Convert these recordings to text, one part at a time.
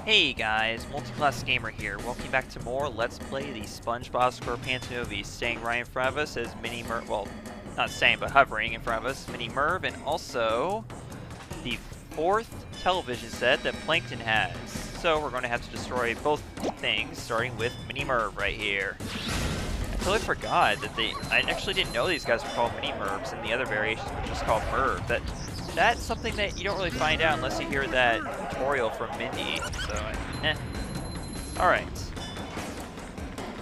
Hey guys, Multiclass Gamer here. Welcome back to more Let's Play the SpongeBob SquarePants movie. Staying right in front of us is Mini Merv, well, not staying, but hovering in front of us, Mini Merv, and also the fourth television set that Plankton has. So we're going to have to destroy both things, starting with Mini Merv right here. I totally forgot that I actually didn't know these guys were called Mini Mervs, and the other variations were just called Merv. That's something that you don't really find out unless you hear that tutorial from Mindy, so, Alright.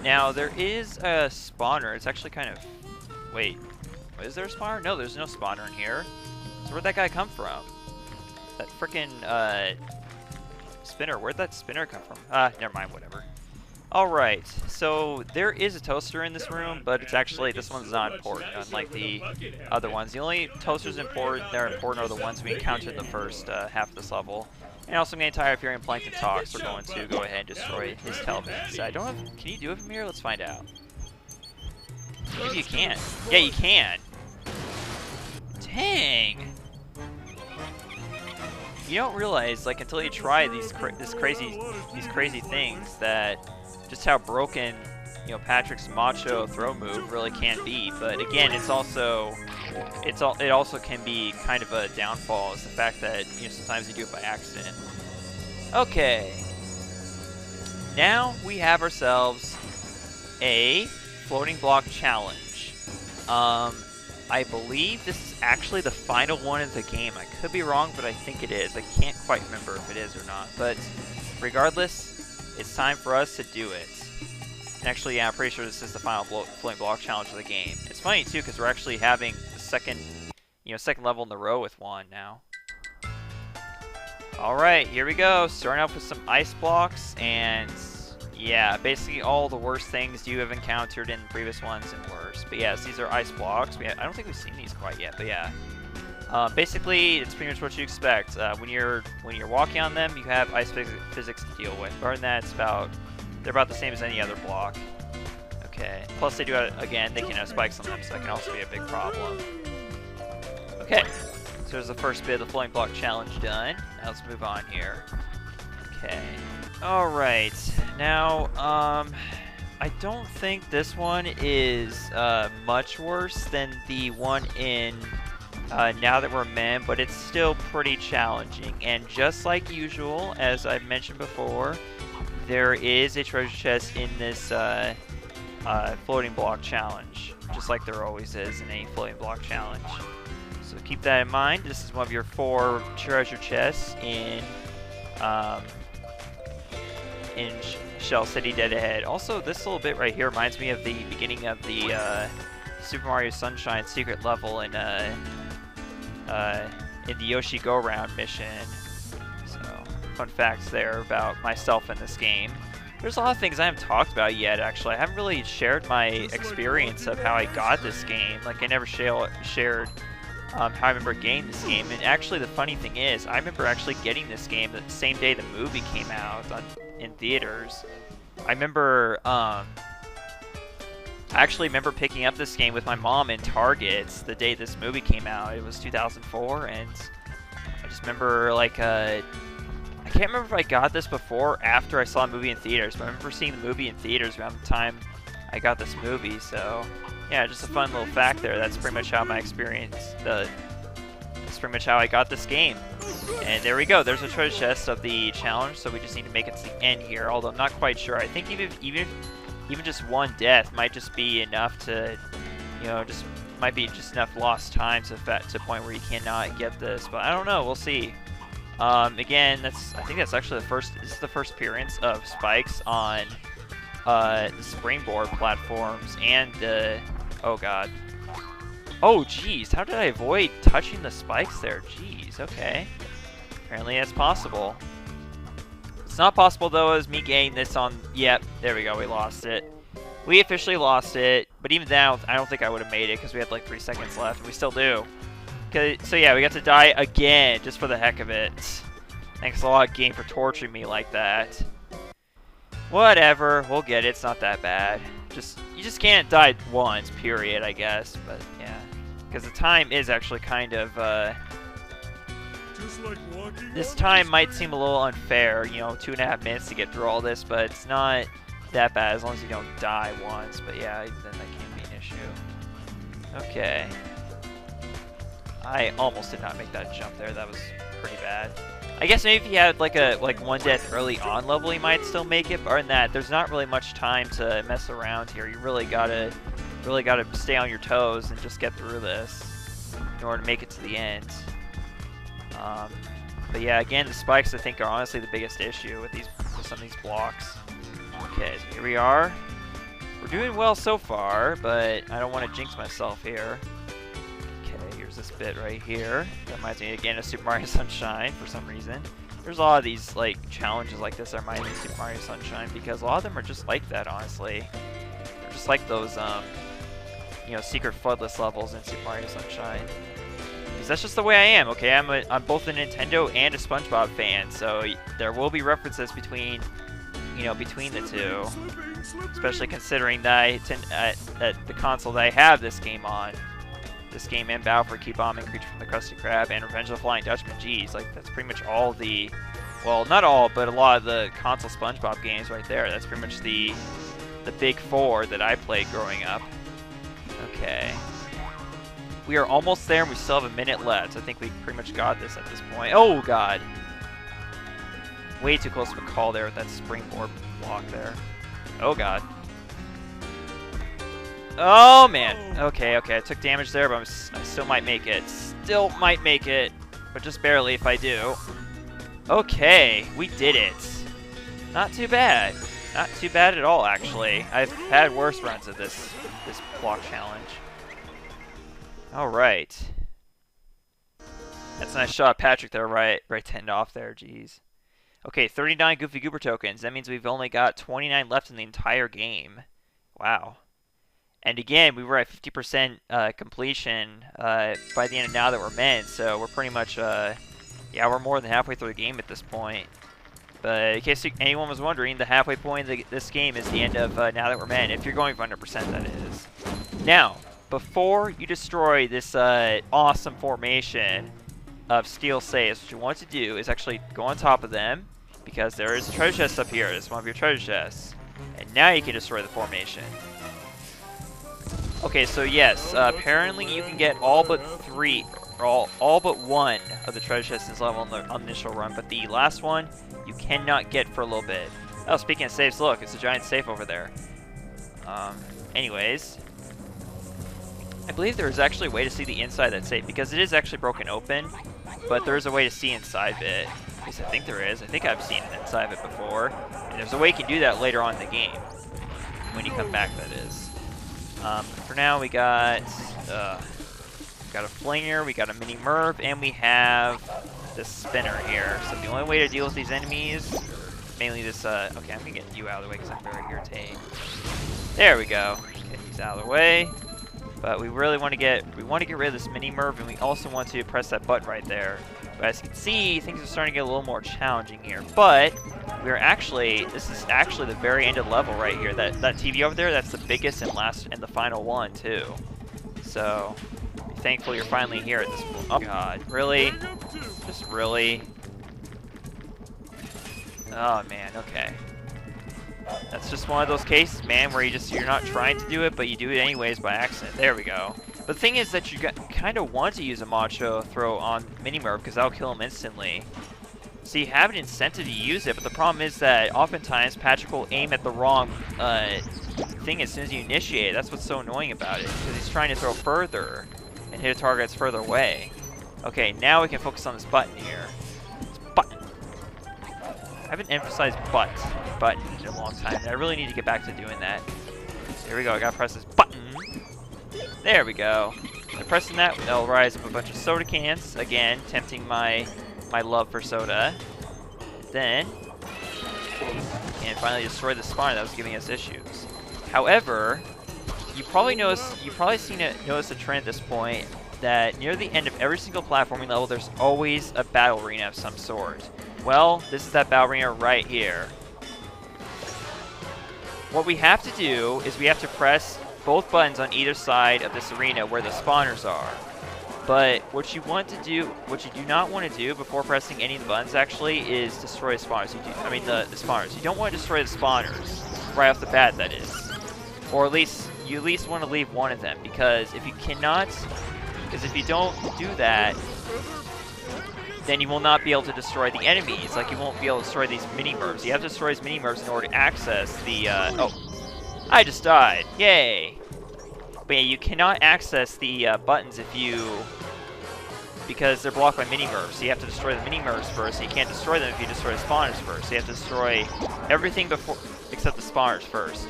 Now, there is a spawner. It's actually kind of... Wait. Is there a spawner? No, there's no spawner in here. So where'd that guy come from? That frickin', spinner. Where'd that spinner come from? Never mind, whatever. Alright, so there is a toaster in this room, but it's actually, this one's not important, unlike the other ones. The only toasters that are important are the ones we encountered in the first half of this level. And also, I'm getting tired of hearing Plankton talk, so we're going to go ahead and destroy his television set. I don't have, can you do it from here? Let's find out. Maybe you can. Yeah, you can. Dang! You don't realize, like, until you try these crazy things, that just how broken, you know, Patrick's macho throw move really can be. But again, it also can be kind of a downfall, is the fact that, you know, sometimes you do it by accident. Okay. Now we have ourselves a floating block challenge. I believe this is actually the final one in the game. I could be wrong, but I think it is. I can't quite remember if it is or not. But regardless, it's time for us to do it. And actually, yeah, I'm pretty sure this is the final floating block challenge of the game. It's funny too, because we're actually having the second level in a row with one now. All right, here we go. Starting off with some ice blocks, and yeah, basically all the worst things you have encountered in the previous ones and worse. But yes, these are ice blocks. I don't think we've seen these quite yet, but yeah. Basically, it's pretty much what you expect. When you're walking on them, you have ice physics to deal with. Other than that, they're about the same as any other block. Okay. Plus, they do again. They can have spikes on them, so that can also be a big problem. Okay. So there's the first bit of the floating block challenge done. Now let's move on here. Okay. All right. Now, I don't think this one is much worse than the one in Now That We're Men, but it's still pretty challenging. And just like usual, as I've mentioned before, there is a treasure chest in this floating block challenge, just like there always is in any floating block challenge. So keep that in mind. This is one of your 4 treasure chests in Shell City Dead Ahead. Also, this little bit right here reminds me of the beginning of the Super Mario Sunshine secret level in the Yoshi Go Round mission. So, fun facts there about myself in this game. There's a lot of things I haven't talked about yet, actually. I haven't really shared my experience of how I got this game. Like, I never shared how I remember getting this game. And actually, the funny thing is, I remember actually getting this game the same day the movie came out in theaters. I remember, I actually remember picking up this game with my mom in Target the day this movie came out. It was 2004, and I just remember, like, I can't remember if I got this before or after I saw the movie in theaters, but I remember seeing the movie in theaters around the time I got this movie, so yeah, just a fun little fact there. That's pretty much how my experience, that's pretty much how I got this game. And there we go, there's a treasure chest of the challenge, so we just need to make it to the end here, although I'm not quite sure. I think even just one death might just be enough to, you know, might be just enough lost time to the point where you cannot get this, but I don't know, we'll see. Again, I think that's actually this is the first appearance of spikes on the springboard platforms and the, oh god. Oh jeez, how did I avoid touching the spikes there? Jeez, okay. Apparently that's possible. It's not possible though as me getting this on, yep, there we go, we lost it. We officially lost it, but even now, I don't think I would have made it because we had like 3 seconds left, and we still do. Okay, so yeah, we got to die again, just for the heck of it. Thanks a lot, game, for torturing me like that. Whatever, we'll get it, it's not that bad. You just can't die once, period, I guess, but yeah. Because the time is actually kind of This time might seem a little unfair, you know, 2.5 minutes to get through all this, but it's not that bad as long as you don't die once. But yeah, then that can be an issue. Okay. I almost did not make that jump there. That was pretty bad. I guess maybe if you had like one death early on level, you might still make it. But other than that, there's not really much time to mess around here. You really gotta stay on your toes and just get through this in order to make it to the end. But yeah, again, the spikes I think are honestly the biggest issue with some of these blocks. Okay, so here we are. We're doing well so far, but I don't want to jinx myself here. Okay, here's this bit right here. That reminds me again of Super Mario Sunshine for some reason. There's a lot of these like challenges like this that remind me of Super Mario Sunshine because a lot of them are just like that, honestly. They're just like those, you know, secret floodless levels in Super Mario Sunshine. Because that's just the way I am, okay? I'm both a Nintendo and a SpongeBob fan, so there will be references between, you know, between the two. Especially considering that the console that I have this game on. This game and Battle for Keep Bombing, Creature from the Krusty Krab, and Revenge of the Flying Dutchman. Geez, like that's pretty much all the, well, not all, but a lot of the console SpongeBob games right there. That's pretty much the big four that I played growing up. Okay. We are almost there, and we still have a minute left. I think we pretty much got this at this point. Oh, God. Way too close to a call there with that springboard block there. Oh, God. Oh, man. Okay, I took damage there, but I still might make it. Still might make it, but just barely if I do. Okay, we did it. Not too bad. Not too bad at all, actually. I've had worse runs of this block challenge. Alright. That's a nice shot, Patrick there, right 10 off there, jeez. Okay, 39 Goofy Goober tokens. That means we've only got 29 left in the entire game. Wow. And again, we were at 50% completion by the end of Now That We're Men, so we're pretty much, yeah, we're more than halfway through the game at this point. But in case anyone was wondering, the halfway point of this game is the end of Now That We're Men, if you're going for 100%, that is. Now, before you destroy this awesome formation of steel safes, what you want to do is actually go on top of them, because there is a treasure chest up here. This is one of your treasure chests. And now you can destroy the formation. Okay, so yes, apparently you can get all but all but one of the treasure chests in this level on the initial run, but the last one you cannot get for a little bit. Oh, speaking of safes, look, it's a giant safe over there. Anyways, I believe there is actually a way to see the inside of that safe, because it is actually broken open, but there is a way to see inside of it. At least I think there is. I think I've seen it inside of it before. And there's a way you can do that later on in the game. When you come back, that is. For now, we got a flinger, we got a mini Merv, and we have this spinner here. So the only way to deal with these enemies, mainly this, okay, I'm gonna get you out of the way because I'm very irritating. There we go. Get these out of the way. But we really want to get rid of this mini Merv, and we also want to press that button right there. But as you can see, things are starting to get a little more challenging here. But this is actually the very end of the level right here. That TV over there, that's the biggest and the final one too. So be thankful you're finally here at this point. Oh God, really? Just really? Oh man, okay. That's just one of those cases, man, where you're not trying to do it, but you do it anyways by accident. There we go. But the thing is that you kind of want to use a macho throw on Mini-Merv, because that'll kill him instantly. So you have an incentive to use it, but the problem is that oftentimes Patrick will aim at the wrong thing as soon as you initiate it. That's what's so annoying about it, because he's trying to throw further and hit a target that's further away. Okay, now we can focus on this button here. This button. I haven't emphasized button in a long time, and I really need to get back to doing that. Here we go, I gotta press this button. There we go. By pressing that, they'll rise up a bunch of soda cans. Again, tempting my love for soda. Then, and finally destroy the spawner that was giving us issues. However, you probably noticed a trend at this point that near the end of every single platforming level, there's always a battle arena of some sort. Well, this is that battle arena right here. What we have to do is we have to press both buttons on either side of this arena where the spawners are. But what you want to do, what you do not want to do before pressing any of the buttons actually is destroy spawners. The spawners. You don't want to destroy the spawners right off the bat, that is. Or at least, you at least want to leave one of them, because if you don't do that, then you will not be able to destroy the enemies. Like, you won't be able to destroy these mini-mercs. You have to destroy these mini-mercs in order to access the, oh. I just died. Yay. But yeah, you cannot access the buttons because they're blocked by mini-mercs. So you have to destroy the mini-mercs first, and you can't destroy them if you destroy the spawners first. So you have to destroy everything before, except the spawners first.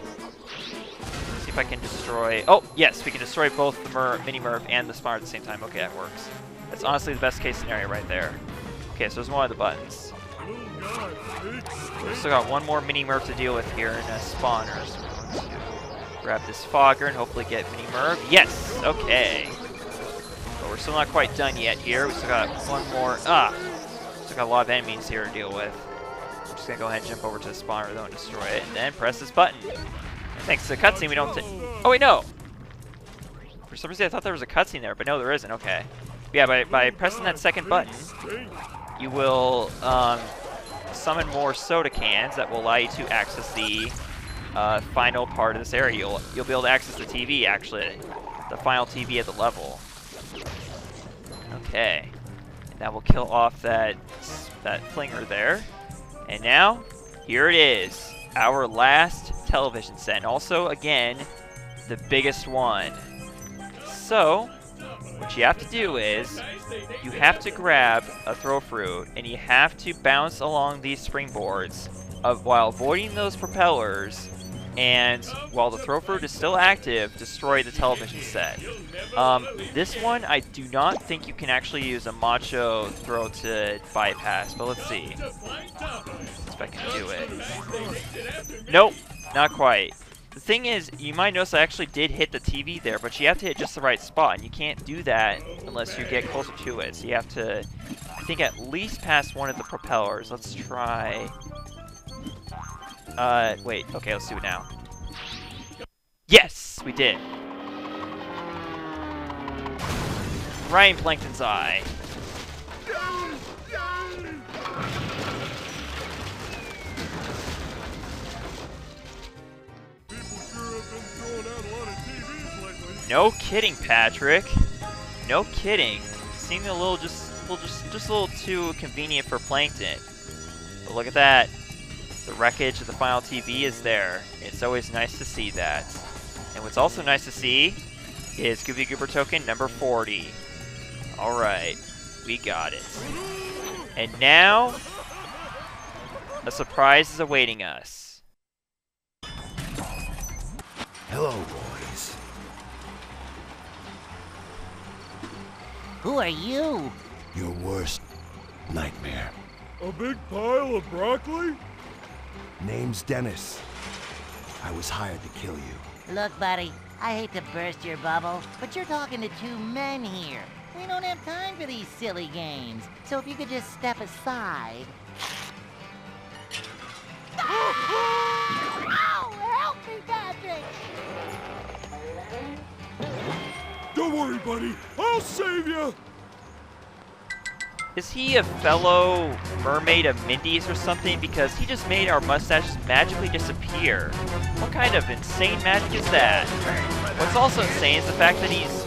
See if I can destroy, oh, yes, we can destroy both the mini-merc and the spawner at the same time. Okay, that works. That's honestly the best case scenario right there. Okay, so there's one of the buttons. We still got one more mini-merc to deal with here in spawners. So we're going to grab this fogger and hopefully get mini-merc. Yes! Okay. But we're still not quite done yet here. We still got one more. Still got a lot of enemies here to deal with. I'm just going to go ahead and jump over to the spawner though and destroy it. And then press this button. And thanks to the cutscene, we don't take. Oh, wait, no! For some reason, I thought there was a cutscene there, but no, there isn't. Okay. Yeah, by pressing that second button, you will summon more soda cans that will allow you to access the final part of this area. You'll be able to access the TV, actually, the final TV at the level. Okay, and that will kill off that flinger there. And now, here it is, our last television set, and also again the biggest one. So, what you have to do is, you have to grab a throw fruit, and you have to bounce along these springboards while avoiding those propellers, and while the throw fruit is still active, destroy the television set. This one, I do not think you can actually use a macho throw to bypass, but let's see. If I can do it. Nope, not quite. The thing is, you might notice I actually did hit the TV there, but you have to hit just the right spot, and you can't do that unless you get closer to it. So you have to, I think, at least pass one of the propellers. Let's try. Wait, okay, let's do it now. Yes, we did. Right in Plankton's eye. No kidding, Patrick. No kidding. Seeming just a little too convenient for Plankton. But look at that. The wreckage of the final TV is there. It's always nice to see that. And what's also nice to see is Goopy Goober token number 40. Alright, we got it. And now, a surprise is awaiting us. Hello, boys. Who are you? Your worst nightmare. A big pile of broccoli? Name's Dennis. I was hired to kill you. Look, buddy, I hate to burst your bubble, but you're talking to two men here. We don't have time for these silly games. So if you could just step aside. Ow! Help me, Patrick! Don't worry, buddy. I'll save you. Is he a fellow mermaid of Mindy's or something? Because he just made our mustaches magically disappear. What kind of insane magic is that? What's also insane is the fact that he's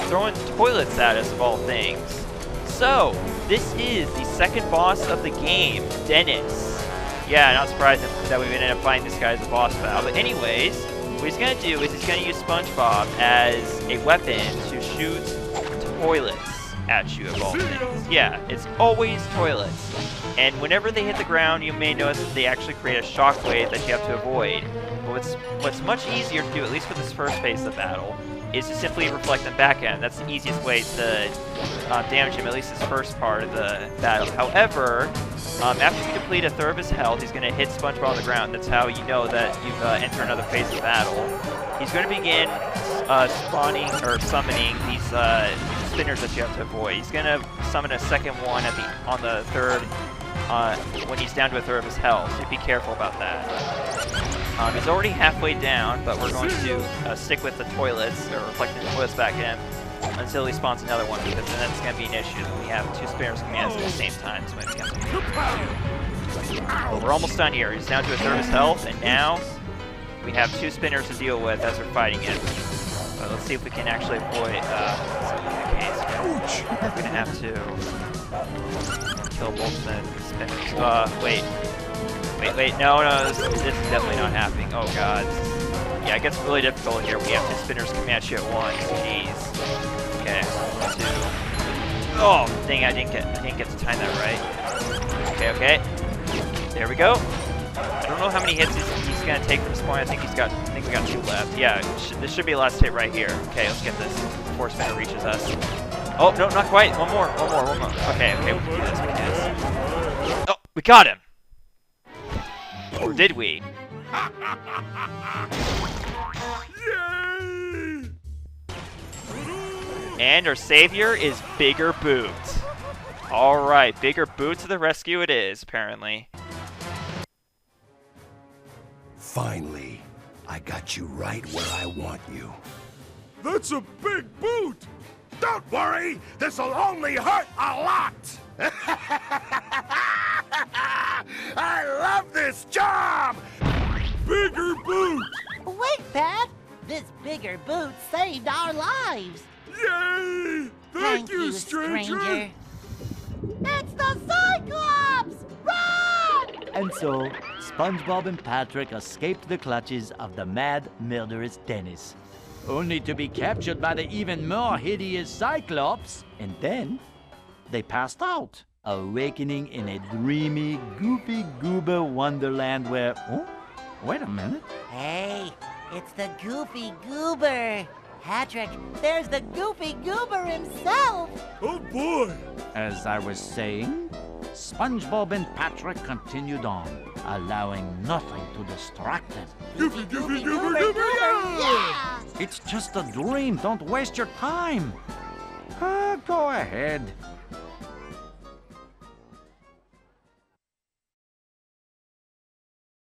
throwing toilets at us, of all things. So, this is the second boss of the game, Dennis. Yeah, not surprising that we ended up fighting this guy as a boss battle. But anyways, what he's going to do is he's going to use SpongeBob as a weapon to shoot toilets at you, of all things. Yeah, it's always toilets. And whenever they hit the ground, you may notice that they actually create a shockwave that you have to avoid. But what's much easier to do, at least for this first phase of the battle, is to simply reflect them back at him. That's the easiest way to damage him, at least this first part of the battle. However, after you complete a third of his health, he's going to hit SpongeBob on the ground. That's how you know that you've entered another phase of the battle. He's going to begin spawning or summoning these spinners that you have to avoid. He's going to summon a second one on the third when he's down to a third of his health, so be careful about that. He's already halfway down, but we're going to stick with the toilets, or reflecting the toilets back at him. until he spawns another one, because then that's going to be an issue. We have two spinners coming at us at the same time. So well, we're almost done here. He's down to a third of his health, and now we have two spinners to deal with as we're fighting it. So let's see if we can actually avoid case. We're going to have to kill both the spinners. Wait, no, this is definitely not happening. Oh god. Yeah, it gets really difficult here. We have two spinners coming at you at once. Jeez. Okay, 2. Oh, dang! I didn't get to time that right. Okay. There we go. I don't know how many hits he's gonna take from this point. I think we got 2 left. Yeah, this should be the last hit right here. Okay, let's get this before spinner reaches us. Oh no, not quite. One more. Okay, we can do this. Oh, we got him. Or did we? Yay! And our savior is Bigger Boots. Alright, Bigger Boots to the rescue it is, apparently. Finally, I got you right where I want you. That's a big boot! Don't worry, this'll only hurt a lot! I love this job! Bigger boot! Wait, Pat! This bigger boot saved our lives! Yay! Thank you, stranger! It's the Cyclops! Run! And so, SpongeBob and Patrick escaped the clutches of the mad, murderous Dennis, only to be captured by the even more hideous Cyclops, and then they passed out, awakening in a dreamy, goofy goober wonderland where... Oh, wait a minute. Hey, it's the Goofy Goober! Patrick, there's the Goofy Goober himself! Oh boy! As I was saying, SpongeBob and Patrick continued on, allowing nothing to distract them. Goofy, yeah! It's just a dream. Don't waste your time. Go ahead.